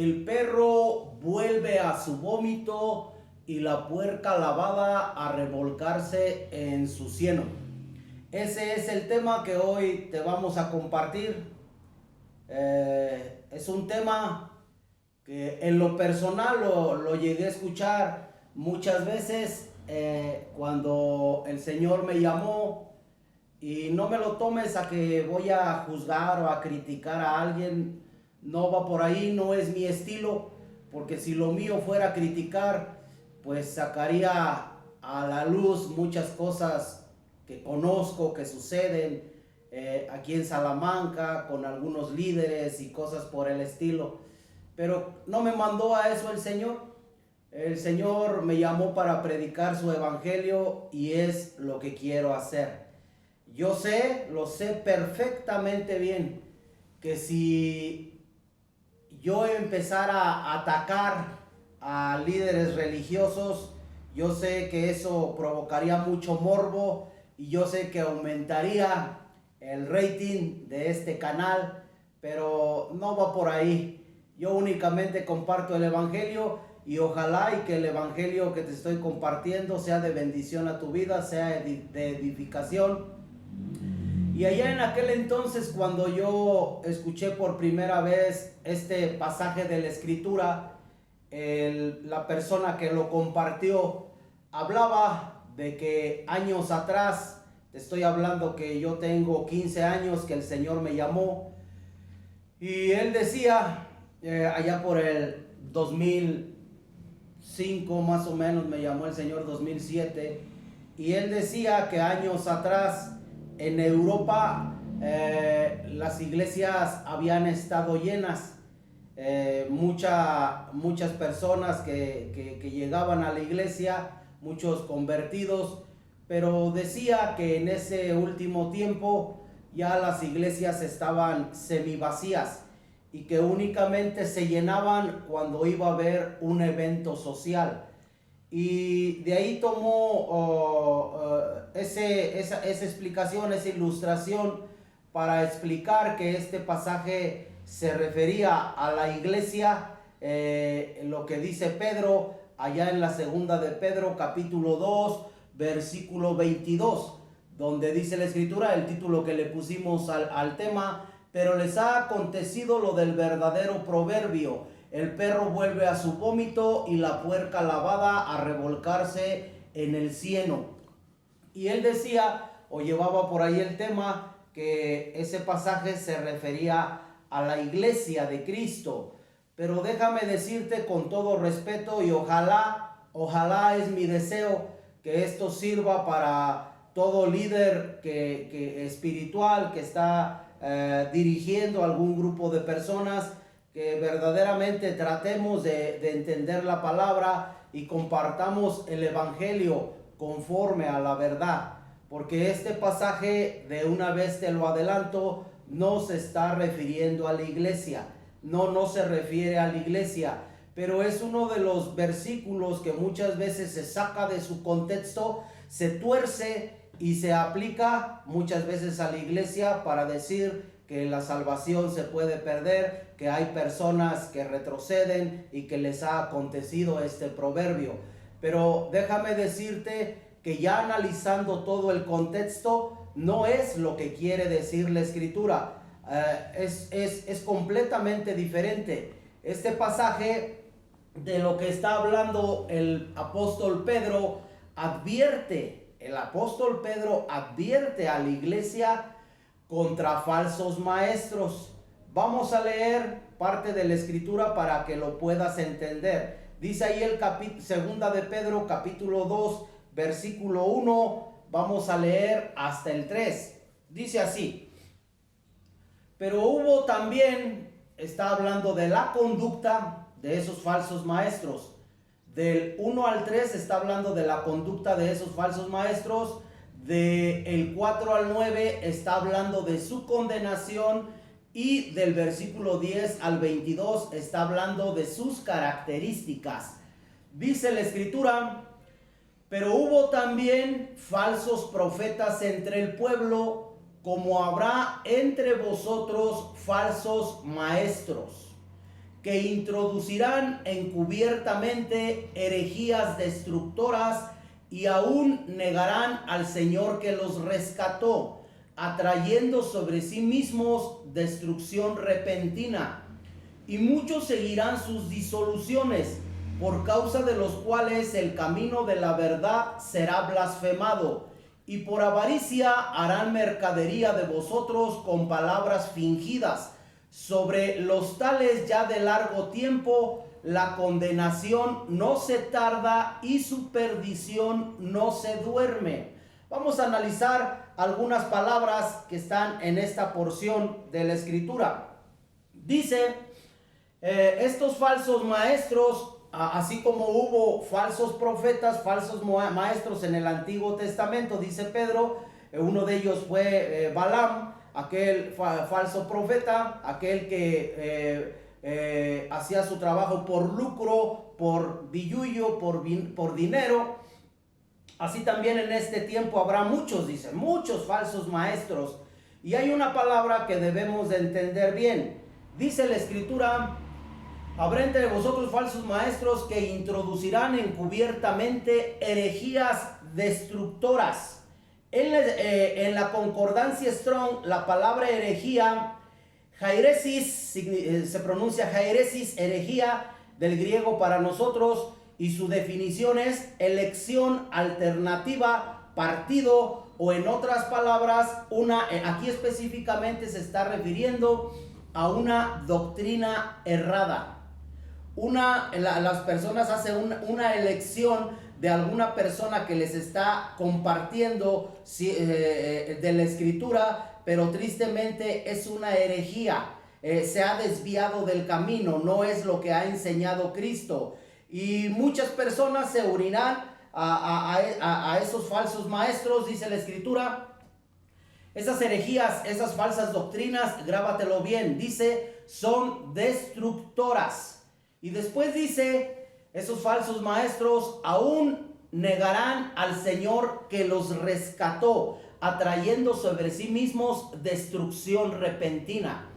el perro vuelve a su vómito y la puerca lavada a revolcarse en su cieno. Ese es el tema que hoy te vamos a compartir. Es un tema que en lo personal lo llegué a escuchar muchas veces cuando el Señor me llamó. Y no me lo tomes a que voy a juzgar o a criticar a alguien. No va por ahí, no es mi estilo. Porque si lo mío fuera criticar, pues sacaría a la luz muchas cosas que conozco, que suceden aquí en Salamanca, con algunos líderes y cosas por el estilo. Pero no me mandó a eso el Señor. El Señor me llamó para predicar su evangelio y es lo que quiero hacer. Yo lo sé perfectamente bien, que si yo empezara a atacar a líderes religiosos, yo sé que eso provocaría mucho morbo y yo sé que aumentaría el rating de este canal, pero no va por ahí. Yo únicamente comparto el evangelio y ojalá y que el evangelio que te estoy compartiendo sea de bendición a tu vida, sea de edificación. Y allá en aquel entonces, cuando yo escuché por primera vez este pasaje de la Escritura, la persona que lo compartió hablaba de que años atrás, te estoy hablando que yo tengo 15 años que el Señor me llamó, y él decía, allá por el 2005 más o menos me llamó el Señor, 2007, y él decía que años atrás en Europa las iglesias habían estado llenas, muchas personas que llegaban a la iglesia, muchos convertidos, pero decía que en ese último tiempo ya las iglesias estaban semivacías y que únicamente se llenaban cuando iba a haber un evento social. Y de ahí tomó esa explicación, esa ilustración para explicar que este pasaje se refería a la iglesia, lo que dice Pedro allá en la segunda de Pedro capítulo 2 versículo 22, donde dice la escritura, el título que le pusimos al tema: pero les ha acontecido lo del verdadero proverbio, el perro vuelve a su vómito y la puerca lavada a revolcarse en el cieno. Y él decía, o llevaba por ahí el tema, que ese pasaje se refería a la iglesia de Cristo. Pero déjame decirte con todo respeto y ojalá es mi deseo que esto sirva para todo líder que espiritual que está dirigiendo algún grupo de personas, que verdaderamente tratemos de entender la palabra y compartamos el evangelio conforme a la verdad, porque este pasaje, de una vez te lo adelanto, no se está refiriendo a la iglesia, no se refiere a la iglesia, pero es uno de los versículos que muchas veces se saca de su contexto, se tuerce y se aplica muchas veces a la iglesia para decir que la salvación se puede perder, que hay personas que retroceden y que les ha acontecido este proverbio. Pero déjame decirte que ya analizando todo el contexto, no es lo que quiere decir la escritura, es completamente diferente. Este pasaje, de lo que está hablando el apóstol Pedro, el apóstol Pedro advierte a la iglesia contra falsos maestros. Vamos a leer parte de la escritura para que lo puedas entender. Dice ahí el segunda de Pedro capítulo 2 versículo 1, vamos a leer hasta el 3. Dice así: pero hubo también, está hablando de la conducta de esos falsos maestros. Del 1 al 3 está hablando de la conducta de esos falsos maestros. Del 4 al 9 está hablando de su condenación. Y del versículo 10 al 22 está hablando de sus características. Dice la escritura: pero hubo también falsos profetas entre el pueblo, como habrá entre vosotros falsos maestros, que introducirán encubiertamente herejías destructoras y aún negarán al Señor que los rescató, atrayendo sobre sí mismos destrucción repentina. Y muchos seguirán sus disoluciones, por causa de los cuales el camino de la verdad será blasfemado, y por avaricia harán mercadería de vosotros con palabras fingidas. Sobre los tales ya de largo tiempo la condenación no se tarda y su perdición no se duerme. Vamos a analizar algunas palabras que están en esta porción de la Escritura. Dice, estos falsos maestros, así como hubo falsos profetas, falsos maestros en el Antiguo Testamento, dice Pedro, uno de ellos fue Balaam, aquel falso profeta, aquel que hacía su trabajo por lucro, por billullo, por dinero. Así también en este tiempo habrá muchos, dicen, muchos falsos maestros. Y hay una palabra que debemos de entender bien. Dice la Escritura, habrá entre vosotros falsos maestros que introducirán encubiertamente herejías destructoras. En la concordancia Strong, la palabra herejía, jairesis, se pronuncia jairesis, herejía, del griego para nosotros, y su definición es elección alternativa, partido, o en otras palabras, aquí específicamente se está refiriendo a una doctrina errada. Las personas hacen una elección de alguna persona que les está compartiendo de la Escritura, pero tristemente es una herejía. Se ha desviado del camino, no es lo que ha enseñado Cristo. Y muchas personas se unirán a esos falsos maestros, dice la Escritura. Esas herejías, esas falsas doctrinas, grábatelo bien, dice, son destructoras. Y después dice, esos falsos maestros aún negarán al Señor que los rescató, atrayendo sobre sí mismos destrucción repentina.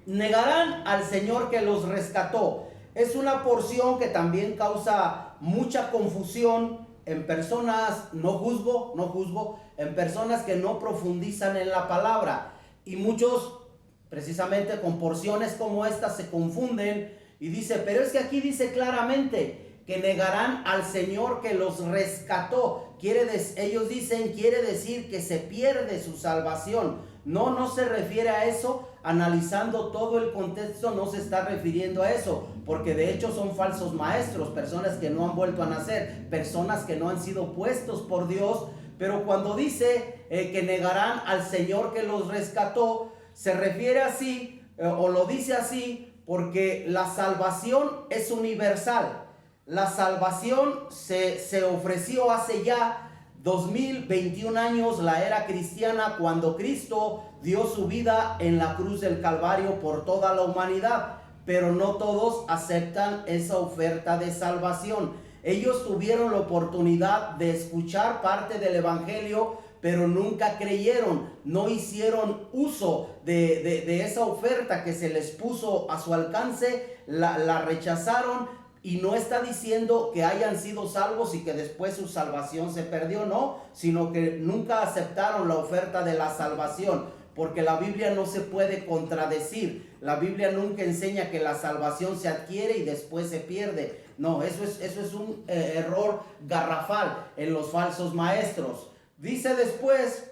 Negarán al Señor que los rescató. Es una porción que también causa mucha confusión en personas, no juzgo, en personas que no profundizan en la palabra. Y muchos, precisamente con porciones como esta, se confunden y dice, pero es que aquí dice claramente que negarán al Señor que los rescató. Ellos dicen, quiere decir que se pierde su salvación. No se refiere a eso. Analizando todo el contexto, no se está refiriendo a eso, porque de hecho son falsos maestros, personas que no han vuelto a nacer, personas que no han sido puestos por Dios. Pero cuando dice que negarán al Señor que los rescató, se refiere así, o lo dice así, porque la salvación es universal. La salvación se ofreció hace ya 2021 años, la era cristiana, cuando Cristo dio su vida en la cruz del Calvario por toda la humanidad. Pero no todos aceptan esa oferta de salvación. Ellos tuvieron la oportunidad de escuchar parte del Evangelio, pero nunca creyeron, no hicieron uso de esa oferta que se les puso a su alcance, la rechazaron. Y no está diciendo que hayan sido salvos y que después su salvación se perdió, no, sino que nunca aceptaron la oferta de la salvación, porque la Biblia no se puede contradecir. La Biblia nunca enseña que la salvación se adquiere y después se pierde. No, eso es un error garrafal en los falsos maestros. Dice después,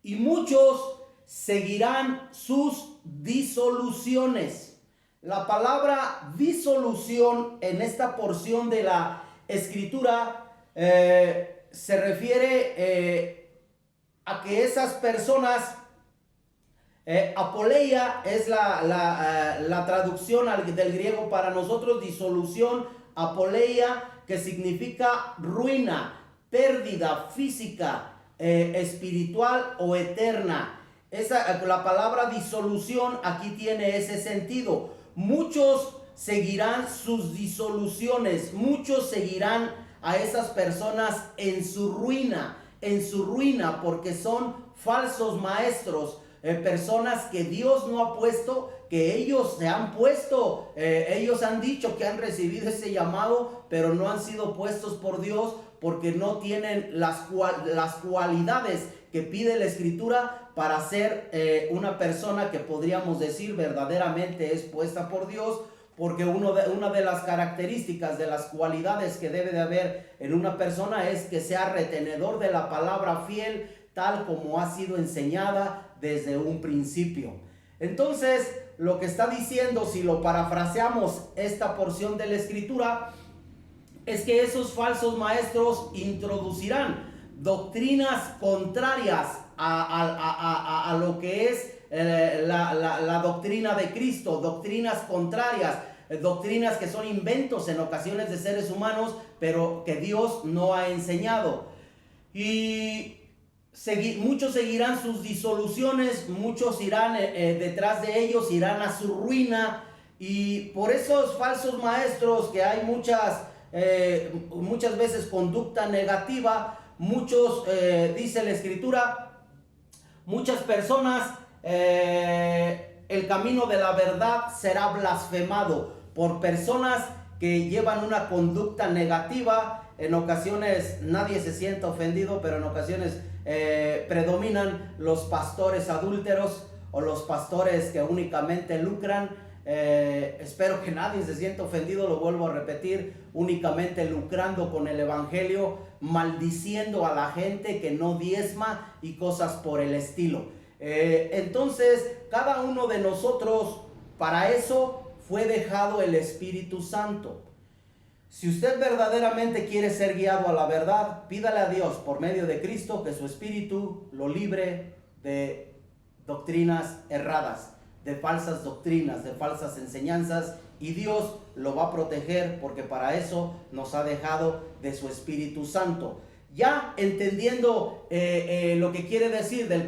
y muchos seguirán sus disoluciones. La palabra disolución en esta porción de la Escritura se refiere a que esas personas, apoleia es la traducción del griego para nosotros, disolución, apoleia, que significa ruina, pérdida física, espiritual o eterna. La palabra disolución aquí tiene ese sentido. Muchos seguirán sus disoluciones, muchos seguirán a esas personas en su ruina, porque son falsos maestros, personas que Dios no ha puesto, que ellos se han puesto, ellos han dicho que han recibido ese llamado, pero no han sido puestos por Dios porque no tienen las cualidades que pide la Escritura para ser una persona que podríamos decir verdaderamente es puesta por Dios. Porque una de las características, de las cualidades que debe de haber en una persona es que sea retenedor de la palabra, fiel, tal como ha sido enseñada desde un principio. Entonces, lo que está diciendo, si lo parafraseamos esta porción de la Escritura, es que esos falsos maestros introducirán doctrinas contrarias a lo que es la doctrina de Cristo, doctrinas contrarias, doctrinas que son inventos en ocasiones de seres humanos, pero que Dios no ha enseñado. Y muchos seguirán sus disoluciones, muchos irán detrás de ellos, irán a su ruina. Y por esos falsos maestros que hay muchas veces conducta negativa, muchos, dice la Escritura, muchas personas, el camino de la verdad será blasfemado por personas que llevan una conducta negativa. En ocasiones nadie se siente ofendido, pero en ocasiones predominan los pastores adúlteros o los pastores que únicamente lucran. Espero que nadie se sienta ofendido, lo vuelvo a repetir, únicamente lucrando con el evangelio, maldiciendo a la gente que no diezma y cosas por el estilo. Entonces, cada uno de nosotros, para eso fue dejado el Espíritu Santo. Si usted verdaderamente quiere ser guiado a la verdad, pídale a Dios por medio de Cristo que su Espíritu lo libre de doctrinas erradas, de falsas doctrinas, de falsas enseñanzas, y Dios lo va a proteger porque para eso nos ha dejado de su Espíritu Santo. Ya entendiendo lo que quiere decir del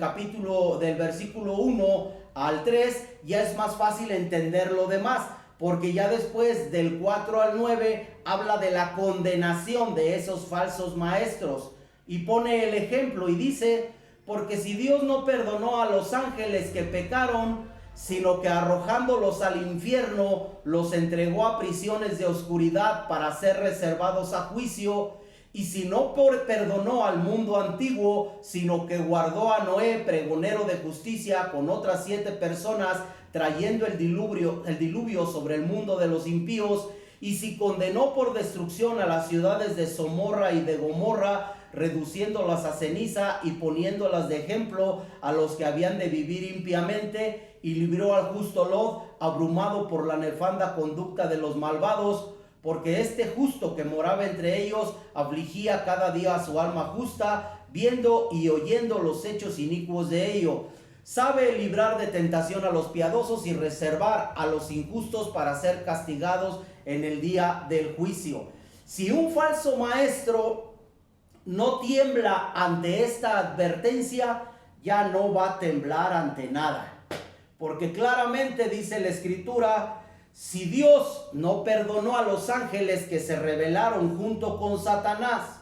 versículo 1 al 3, ya es más fácil entender lo demás, porque ya después del 4 al 9 habla de la condenación de esos falsos maestros y pone el ejemplo y dice: porque si Dios no perdonó a los ángeles que pecaron, sino que arrojándolos al infierno los entregó a prisiones de oscuridad para ser reservados a juicio, y si no perdonó al mundo antiguo, sino que guardó a Noé, pregonero de justicia, con otras 7 personas, trayendo el diluvio sobre el mundo de los impíos, y si condenó por destrucción a las ciudades de Somorra y de Gomorra, reduciéndolas a ceniza y poniéndolas de ejemplo a los que habían de vivir impiamente, y libró al justo Lot, abrumado por la nefanda conducta de los malvados, porque este justo que moraba entre ellos afligía cada día a su alma justa, viendo y oyendo los hechos inicuos de ellos. Sabe librar de tentación a los piadosos y reservar a los injustos para ser castigados en el día del juicio. Si un falso maestro no tiembla ante esta advertencia, ya no va a temblar ante nada. Porque claramente dice la Escritura: si Dios no perdonó a los ángeles que se rebelaron junto con Satanás,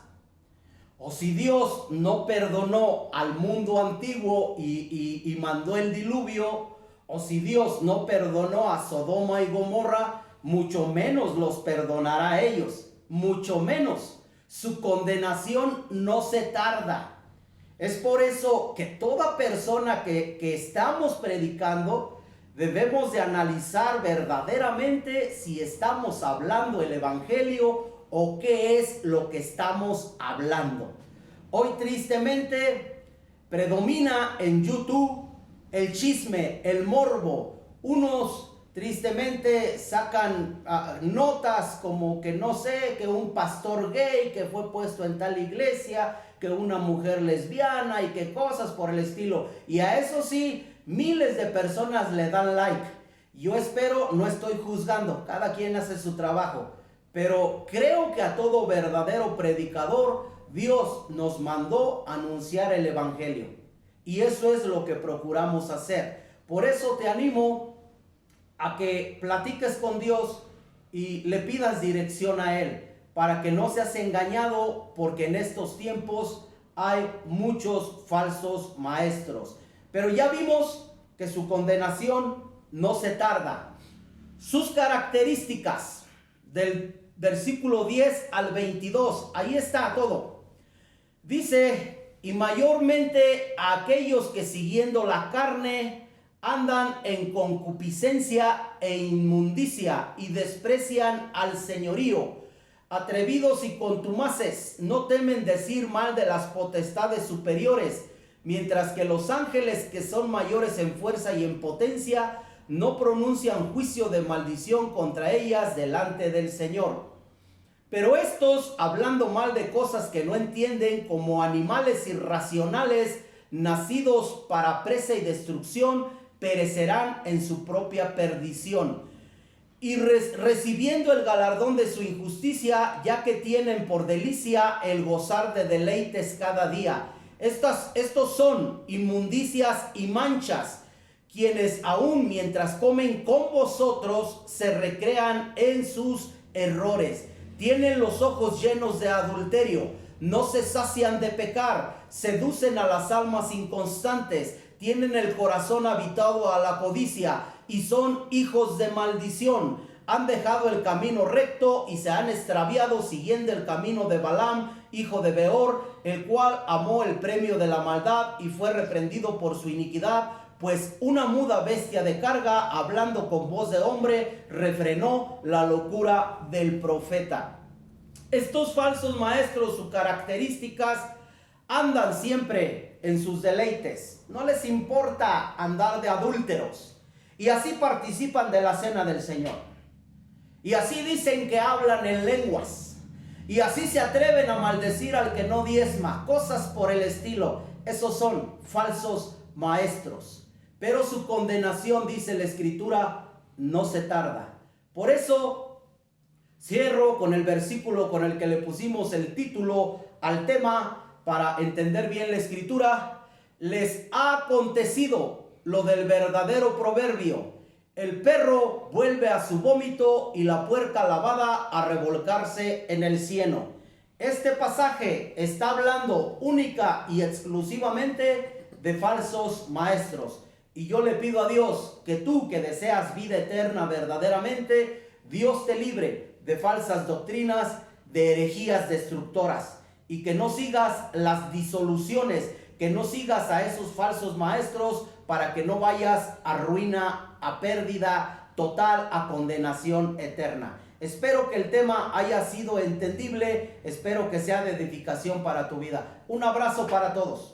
o si Dios no perdonó al mundo antiguo y mandó el diluvio, o si Dios no perdonó a Sodoma y Gomorra, mucho menos los perdonará a ellos, mucho menos. Su condenación no se tarda. Es por eso que toda persona que estamos predicando, debemos de analizar verdaderamente si estamos hablando el evangelio o qué es lo que estamos hablando. Hoy tristemente predomina en YouTube el chisme, el morbo. Unos tristemente sacan notas como que no sé, que un pastor gay que fue puesto en tal iglesia, que una mujer lesbiana y que cosas por el estilo. Y a eso sí, miles de personas le dan like. Yo espero, no estoy juzgando, cada quien hace su trabajo, pero creo que a todo verdadero predicador Dios nos mandó anunciar el evangelio, y eso es lo que procuramos hacer. Por eso te animo a que platiques con Dios y le pidas dirección a Él, para que no seas engañado, porque en estos tiempos hay muchos falsos maestros. Pero ya vimos que su condenación no se tarda. Sus características del versículo 10 al 22, ahí está todo. Dice, y mayormente a aquellos que siguiendo la carne andan en concupiscencia e inmundicia y desprecian al señorío. Atrevidos y contumaces, no temen decir mal de las potestades superiores, mientras que los ángeles que son mayores en fuerza y en potencia no pronuncian juicio de maldición contra ellas delante del Señor. Pero estos, hablando mal de cosas que no entienden, como animales irracionales, nacidos para presa y destrucción, perecerán en su propia perdición. Y recibiendo el galardón de su injusticia, ya que tienen por delicia el gozar de deleites cada día. Estos son inmundicias y manchas, quienes aún mientras comen con vosotros se recrean en sus errores. Tienen los ojos llenos de adulterio, no se sacian de pecar, seducen a las almas inconstantes, tienen el corazón habitado a la codicia y son hijos de maldición. Han dejado el camino recto y se han extraviado siguiendo el camino de Balaam, hijo de Beor, el cual amó el premio de la maldad y fue reprendido por su iniquidad, pues una muda bestia de carga, hablando con voz de hombre, refrenó la locura del profeta. Estos falsos maestros, sus características, andan siempre en sus deleites. No les importa andar de adúlteros. Y así participan de la cena del Señor. Y así dicen que hablan en lenguas. Y así se atreven a maldecir al que no diezma. Cosas por el estilo. Esos son falsos maestros. Pero su condenación, dice la Escritura, no se tarda. Por eso cierro con el versículo con el que le pusimos el título al tema para entender bien la Escritura. Les ha acontecido lo del verdadero proverbio: el perro vuelve a su vómito y la puerca lavada a revolcarse en el cieno. Este pasaje está hablando única y exclusivamente de falsos maestros. Y yo le pido a Dios que tú que deseas vida eterna verdaderamente, Dios te libre de falsas doctrinas, de herejías destructoras, y que no sigas las disoluciones, que no sigas a esos falsos maestros, para que no vayas a ruina, a pérdida total, a condenación eterna. Espero que el tema haya sido entendible, espero que sea de edificación para tu vida. Un abrazo para todos.